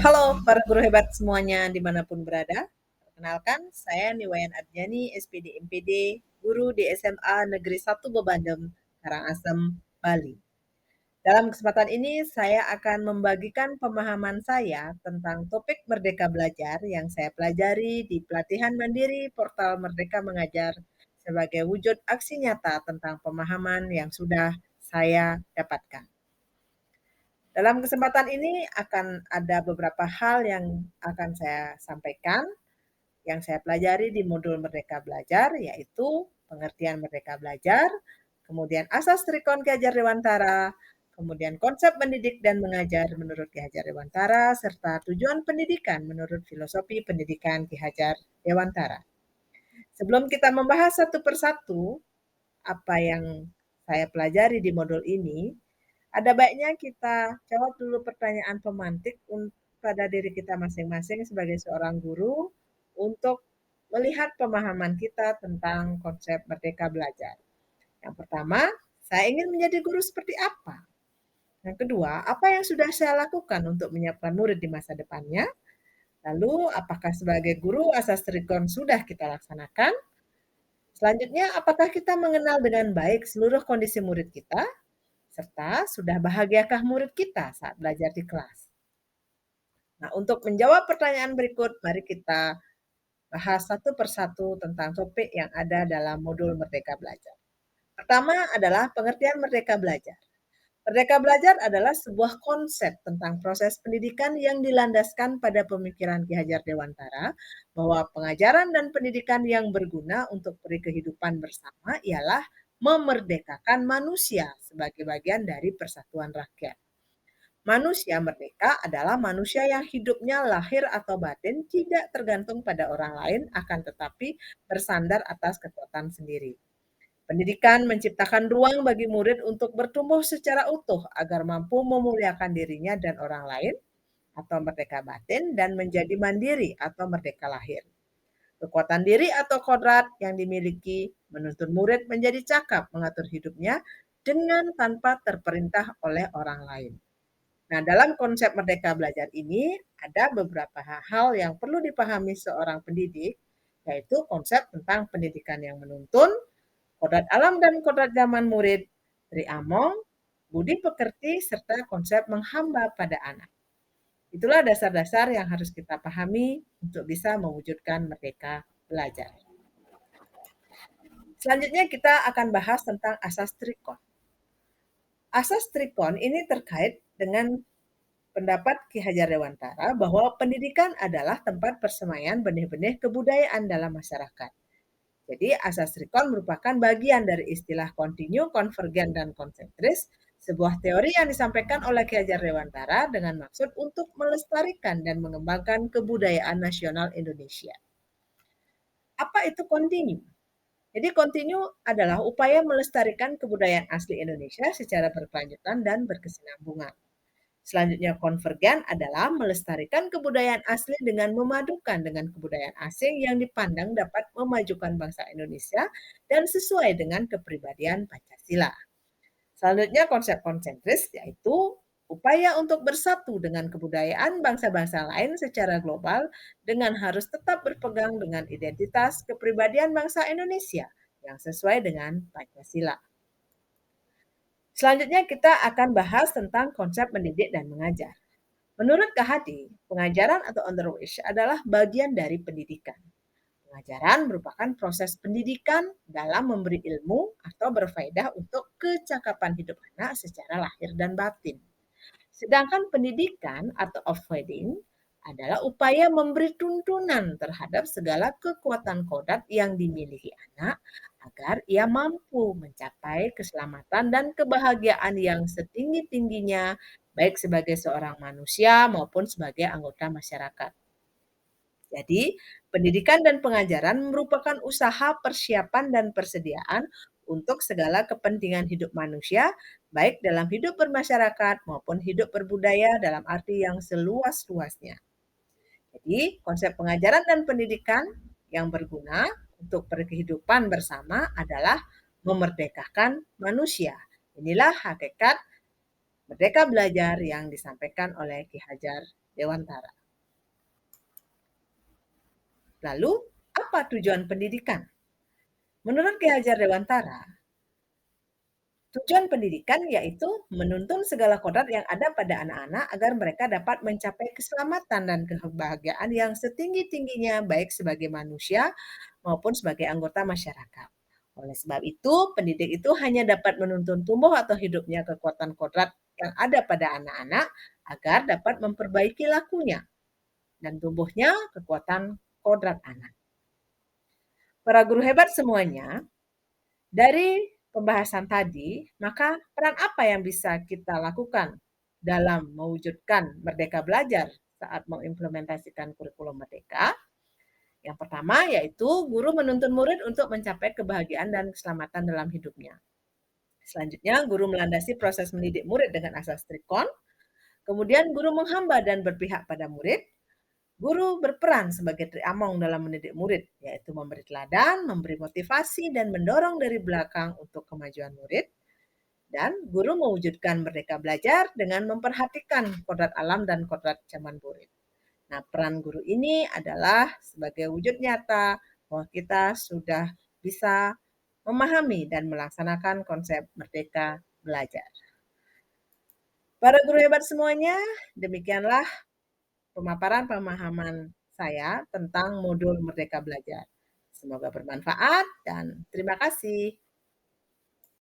Halo para guru hebat semuanya dimanapun berada. Perkenalkan, saya Niwayan Ardiani, SPD MPD, guru di SMA Negeri 1 Bebandem, Karangasem, Bali. Dalam kesempatan ini, saya akan membagikan pemahaman saya tentang topik Merdeka Belajar yang saya pelajari di pelatihan mandiri portal Merdeka Mengajar sebagai wujud aksi nyata tentang pemahaman yang sudah saya dapatkan. Dalam kesempatan ini akan ada beberapa hal yang akan saya sampaikan, yang saya pelajari di modul Merdeka Belajar, yaitu pengertian Merdeka Belajar, kemudian asas Trikon Ki Hajar Dewantara, kemudian konsep mendidik dan mengajar menurut Ki Hajar Dewantara, serta tujuan pendidikan menurut filosofi pendidikan Ki Hajar Dewantara. Sebelum kita membahas satu persatu apa yang saya pelajari di modul ini, ada baiknya kita jawab dulu pertanyaan pemantik pada diri kita masing-masing sebagai seorang guru untuk melihat pemahaman kita tentang konsep merdeka belajar. Yang pertama, saya ingin menjadi guru seperti apa? Yang kedua, apa yang sudah saya lakukan untuk menyiapkan murid di masa depannya? Lalu, apakah sebagai guru asas Trikon sudah kita laksanakan? Selanjutnya, apakah kita mengenal dengan baik seluruh kondisi murid kita? Serta sudah bahagiakah murid kita saat belajar di kelas? Nah, untuk menjawab pertanyaan berikut, mari kita bahas satu persatu tentang topik yang ada dalam modul Merdeka Belajar. Pertama adalah pengertian Merdeka Belajar. Merdeka Belajar adalah sebuah konsep tentang proses pendidikan yang dilandaskan pada pemikiran Ki Hajar Dewantara bahwa pengajaran dan pendidikan yang berguna untuk peri kehidupan bersama ialah memerdekakan manusia sebagai bagian dari persatuan rakyat. Manusia merdeka adalah manusia yang hidupnya lahir atau batin tidak tergantung pada orang lain, akan tetapi bersandar atas kekuatan sendiri. Pendidikan menciptakan ruang bagi murid untuk bertumbuh secara utuh agar mampu memuliakan dirinya dan orang lain atau merdeka batin dan menjadi mandiri atau merdeka lahir. Kekuatan diri atau kodrat yang dimiliki menuntun murid menjadi cakap mengatur hidupnya dengan tanpa terperintah oleh orang lain. Nah, dalam konsep Merdeka Belajar ini ada beberapa hal yang perlu dipahami seorang pendidik, yaitu konsep tentang pendidikan yang menuntun, kodrat alam dan kodrat zaman murid, Tri Among, budi pekerti, serta konsep menghamba pada anak. Itulah dasar-dasar yang harus kita pahami untuk bisa mewujudkan Merdeka Belajar. Selanjutnya kita akan bahas tentang asas Trikon. Asas Trikon ini terkait dengan pendapat Ki Hajar Dewantara bahwa pendidikan adalah tempat persemaian benih-benih kebudayaan dalam masyarakat. Jadi asas Trikon merupakan bagian dari istilah kontinu, konvergen, dan konsentris, sebuah teori yang disampaikan oleh Ki Hajar Dewantara dengan maksud untuk melestarikan dan mengembangkan kebudayaan nasional Indonesia. Apa itu kontinu? Jadi kontinu adalah upaya melestarikan kebudayaan asli Indonesia secara berkelanjutan dan berkesinambungan. Selanjutnya konvergen adalah melestarikan kebudayaan asli dengan memadukan dengan kebudayaan asing yang dipandang dapat memajukan bangsa Indonesia dan sesuai dengan kepribadian Pancasila. Selanjutnya konsep konsentris yaitu upaya untuk bersatu dengan kebudayaan bangsa-bangsa lain secara global dengan harus tetap berpegang dengan identitas kepribadian bangsa Indonesia yang sesuai dengan Pancasila. Selanjutnya kita akan bahas tentang konsep mendidik dan mengajar. Menurut Kahati, pengajaran atau underwish adalah bagian dari pendidikan. Pengajaran merupakan proses pendidikan dalam memberi ilmu atau berfaedah untuk kecakapan hidup anak secara lahir dan batin. Sedangkan pendidikan atau offloading adalah upaya memberi tuntunan terhadap segala kekuatan kodrat yang dimiliki anak agar ia mampu mencapai keselamatan dan kebahagiaan yang setinggi-tingginya baik sebagai seorang manusia maupun sebagai anggota masyarakat. Jadi, pendidikan dan pengajaran merupakan usaha persiapan dan persediaan untuk segala kepentingan hidup manusia, baik dalam hidup bermasyarakat maupun hidup berbudaya dalam arti yang seluas-luasnya. Jadi, konsep pengajaran dan pendidikan yang berguna untuk berkehidupan bersama adalah memerdekakan manusia. Inilah hakikat Merdeka Belajar yang disampaikan oleh Ki Hajar Dewantara. Lalu, apa tujuan pendidikan? Menurut Ki Hajar Dewantara, tujuan pendidikan yaitu menuntun segala kodrat yang ada pada anak-anak agar mereka dapat mencapai keselamatan dan kebahagiaan yang setinggi-tingginya baik sebagai manusia maupun sebagai anggota masyarakat. Oleh sebab itu, pendidik itu hanya dapat menuntun tumbuh atau hidupnya kekuatan kodrat yang ada pada anak-anak agar dapat memperbaiki lakunya dan tumbuhnya kekuatan kodrat anak. Para guru hebat semuanya, dari pembahasan tadi, maka peran apa yang bisa kita lakukan dalam mewujudkan Merdeka Belajar saat mengimplementasikan kurikulum Merdeka? Yang pertama yaitu guru menuntun murid untuk mencapai kebahagiaan dan keselamatan dalam hidupnya. Selanjutnya, guru melandasi proses mendidik murid dengan asas trikon. Kemudian, guru menghamba dan berpihak pada murid. Guru berperan sebagai triamong dalam mendidik murid, yaitu memberi teladan, memberi motivasi, dan mendorong dari belakang untuk kemajuan murid. Dan guru mewujudkan merdeka belajar dengan memperhatikan kodrat alam dan kodrat zaman murid. Nah, peran guru ini adalah sebagai wujud nyata bahwa kita sudah bisa memahami dan melaksanakan konsep merdeka belajar. Para guru hebat semuanya, demikianlah pemaparan pemahaman saya tentang modul Merdeka Belajar. Semoga bermanfaat dan terima kasih.